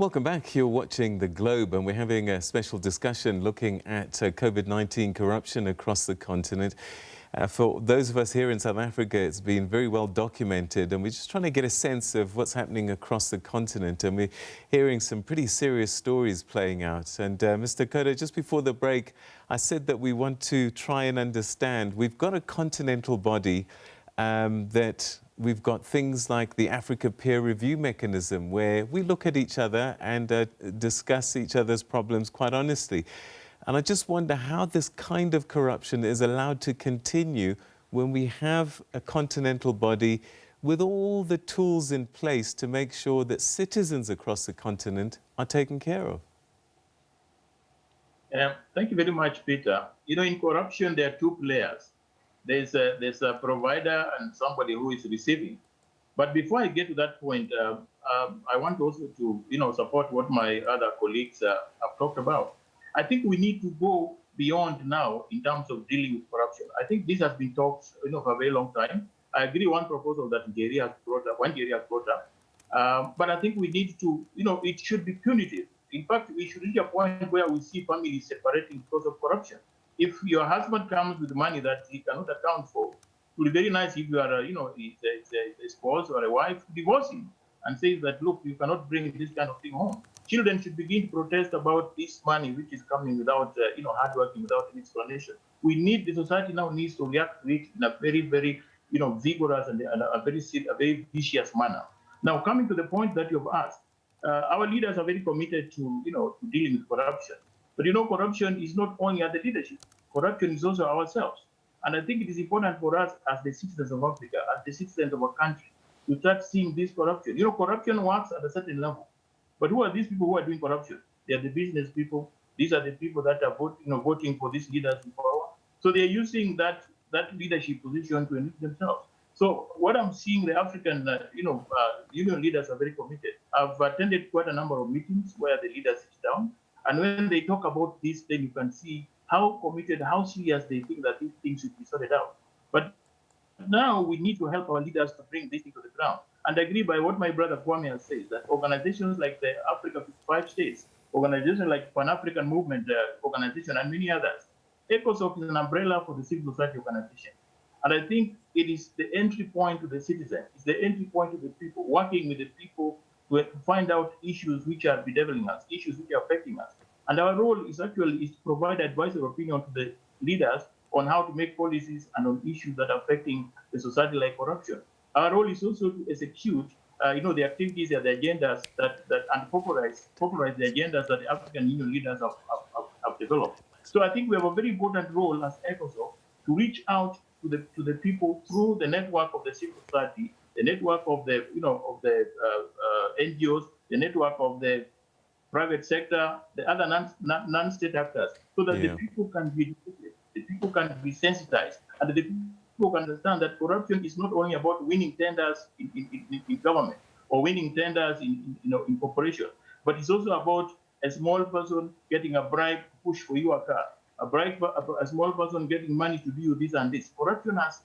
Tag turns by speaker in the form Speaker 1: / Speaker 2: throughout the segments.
Speaker 1: Welcome back. You're watching The Globe, and we're having a special discussion looking at COVID-19 corruption across the continent. For those of us here in South Africa, it's been very well documented, and we're just trying to get a sense of what's happening across the continent. And we're hearing some pretty serious stories playing out. And Mr. Koda, just before the break, I said that we want to try and understand. We've got a continental body that we've got things like the Africa Peer Review Mechanism, where we look at each other and discuss each other's problems quite honestly. And I just wonder how this kind of corruption is allowed to continue when we have a continental body with all the tools in place to make sure that citizens across the continent are taken care of.
Speaker 2: Thank you very much, Peter. You know, in corruption, there are two players. There's a provider and somebody who is receiving. But before I get to that point, I want also to support what my other colleagues have talked about. I think we need to go beyond now in terms of dealing with corruption. I think this has been talked for a very long time. I agree one proposal that Nigeria has brought up, but I think we need to, it should be punitive. In fact, we should reach a point where we see families separating because of corruption. If your husband comes with money that he cannot account for, it would be very nice if you are, a spouse or a wife, divorce him and say that, look, you cannot bring this kind of thing home. Children should begin to protest about this money which is coming without, hard working, without any explanation. The society now needs to react to it in a very, very, vigorous and a very vicious manner. Now, coming to the point that you've asked, our leaders are very committed to, to dealing with corruption. But corruption is not only at the leadership. Corruption is also ourselves. And I think it is important for us as the citizens of Africa, as the citizens of our country, to start seeing this corruption. Corruption works at a certain level. But who are these people who are doing corruption? They are the business people. These are the people that are voting for these leaders in power. So they're using that leadership position to enrich themselves. So what I'm seeing, the African, union leaders are very committed. I've attended quite a number of meetings where the leaders sit down. And when they talk about this, then you can see how committed, how serious they think that these things should be sorted out. But now we need to help our leaders to bring this into the ground. And I agree by what my brother Kwame has said, that organizations like the Africa 55 States, organizations like Pan-African Movement Organization, and many others, ECOSOC is an umbrella for the civil society organization. And I think it is the entry point to the citizen, it's the entry point to the people, working with the people to find out issues which are bedeviling us, issues which are affecting us. And our role is to provide advisory opinion to the leaders on how to make policies and on issues that are affecting the society like corruption. Our role is also to execute, the activities and the agendas and popularize the agendas that the African Union leaders have developed. So I think we have a very important role as ECOSOC to reach out to the people through the network of the civil society, the network of the NGOs, the network of the private sector, the other non-state actors, so that the people can be educated, the people can be sensitized, and the people can understand that corruption is not only about winning tenders in government or winning tenders in corporation, but it's also about a small person getting a bribe to push for you a car, a small person getting money to do this and this. Corruption has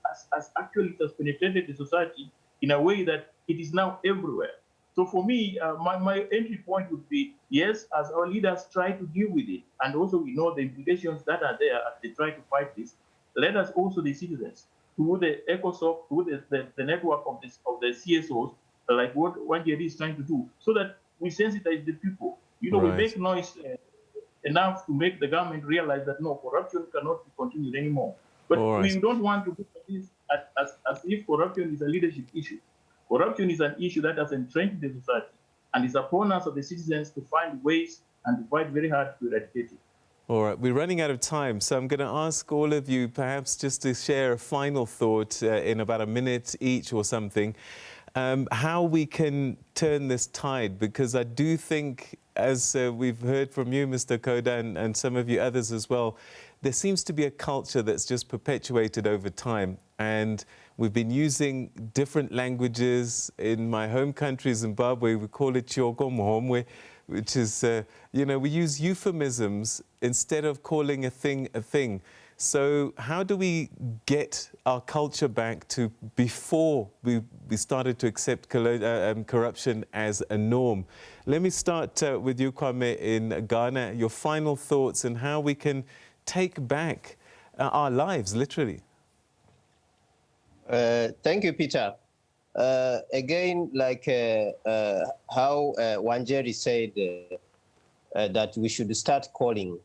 Speaker 2: actually penetrated the society in a way that it is now everywhere. So for me, my entry point would be, yes, as our leaders try to deal with it, and also we know the implications that are there as they try to fight this, let us also, the citizens, through the ECOSOC, through the network of the CSOs, like what Jerry is trying to do, so that we sensitize the people. We make noise enough to make the government realize that no, corruption cannot be continued anymore. But we don't want to look at this as if corruption is a leadership issue. Corruption is an issue that has entrenched the society, and it's upon us, of the citizens, to find ways and to fight very hard to eradicate it.
Speaker 1: All right, we're running out of time, so I'm going to ask all of you perhaps just to share a final thought in about a minute each or something, how we can turn this tide, because I do think, as we've heard from you, Mr. Koda, and some of you others as well, there seems to be a culture that's just perpetuated over time, and we've been using different languages. In my home country, Zimbabwe, we call it Chioko Muhomwe, which is, we use euphemisms instead of calling a thing a thing. So how do we get our culture back to before we started to accept corruption as a norm? Let me start with you, Kwame, in Ghana. Your final thoughts on how we can take back our lives, literally.
Speaker 3: Thank you, Peter. Again, like how Wanjeri said, that we should start calling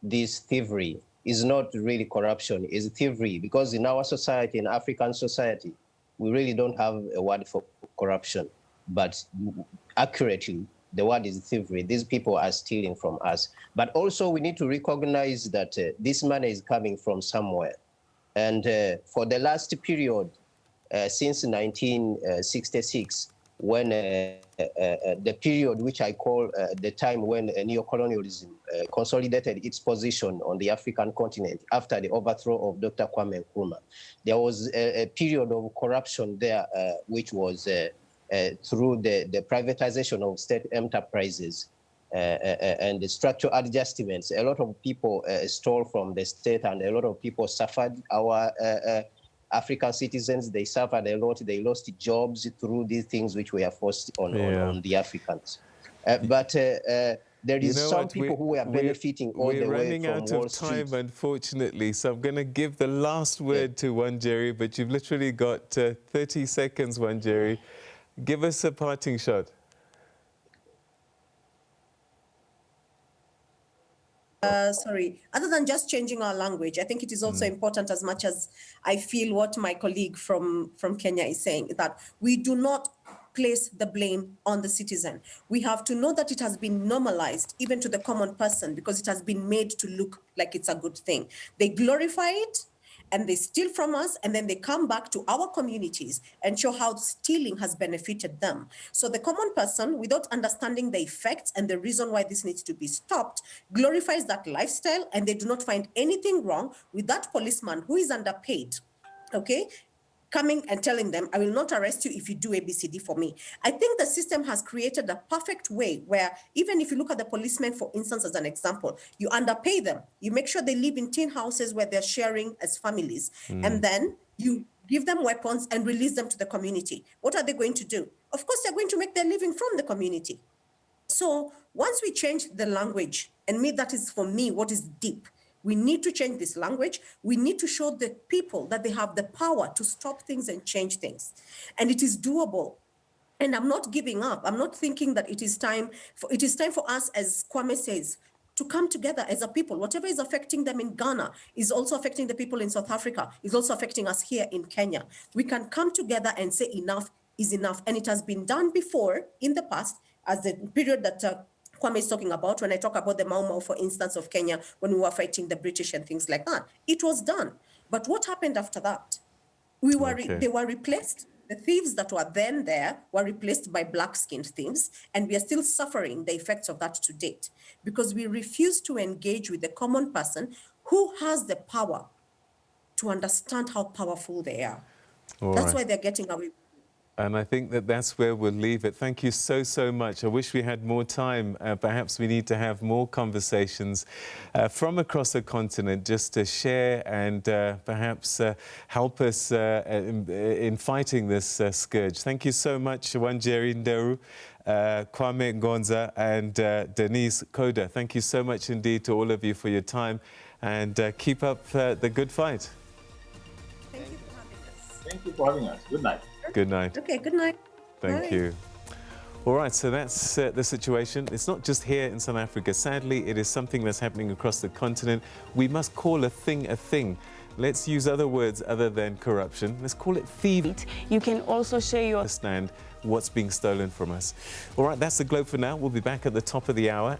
Speaker 3: this thievery is not really corruption, it's thievery, because in our society, in African society, we really don't have a word for corruption, but accurately, the word is thievery. These people are stealing from us. But also we need to recognize that this money is coming from somewhere. And for the last period, since 1966, when the period which I call the time when neocolonialism consolidated its position on the African continent after the overthrow of Dr. Kwame Nkrumah, there was a period of corruption there, which was through the privatization of state enterprises and the structural adjustments. A lot of people stole from the state, and a lot of people suffered. Our African citizens, they suffered a lot. They lost jobs through these things which were forced on the Africans. But there is some people who are benefiting all the way from Wall Street.
Speaker 1: We're running out of time, unfortunately, so I'm going to give the last word to Wanjeri, but you've literally got 30 seconds, Wanjeri. Give us a parting shot.
Speaker 4: Sorry, other than just changing our language, I think it is also important, as much as I feel what my colleague from Kenya is saying, that we do not place the blame on the citizen. We have to know that it has been normalized even to the common person, because it has been made to look like it's a good thing. They glorify it, and they steal from us, and then they come back to our communities and show how stealing has benefited them. So the common person, without understanding the effects and the reason why this needs to be stopped, glorifies that lifestyle, and they do not find anything wrong with that policeman who is underpaid, okay, coming and telling them, I will not arrest you if you do ABCD for me. I think the system has created a perfect way where, even if you look at the policemen, for instance, as an example, you underpay them. You make sure they live in tin houses where they're sharing as families. And then you give them weapons and release them to the community. What are they going to do? Of course, they're going to make their living from the community. So once we change the language, and that is for me what is deep, we need to change this language. We need to show the people that they have the power to stop things and change things. And it is doable. And I'm not giving up. I'm not thinking that it is time for us, as Kwame says, to come together as a people. Whatever is affecting them in Ghana is also affecting the people in South Africa, is also affecting us here in Kenya. We can come together and say enough is enough. And it has been done before in the past, as the period that Kwame is talking about, when I talk about the Mau Mau, for instance, of Kenya, when we were fighting the British and things like that. It was done. But what happened after that? They were replaced. The thieves that were then there were replaced by black-skinned thieves, and we are still suffering the effects of that to date, because we refuse to engage with the common person who has the power to understand how powerful they are. That's why they're getting away.
Speaker 1: And I think that that's where we'll leave it. Thank you so, so much. I wish we had more time. Perhaps we need to have more conversations from across the continent, just to share and perhaps help us in fighting this scourge. Thank you so much, Wanjeri Nderu, Kwame Ngonza, and Denise Koda. Thank you so much indeed to all of you for your time, and keep up the good fight.
Speaker 4: Thank you for having us.
Speaker 2: Thank you for having us. Good night.
Speaker 1: Good night.
Speaker 4: Okay, good night.
Speaker 1: Thank you. All right, so that's the situation. It's not just here in South Africa. Sadly, it is something that's happening across the continent. We must call a thing a thing. Let's use other words other than corruption. Let's call it thievery.
Speaker 5: You can also share your...
Speaker 1: Understand what's being stolen from us. All right, that's the Globe for now. We'll be back at the top of the hour.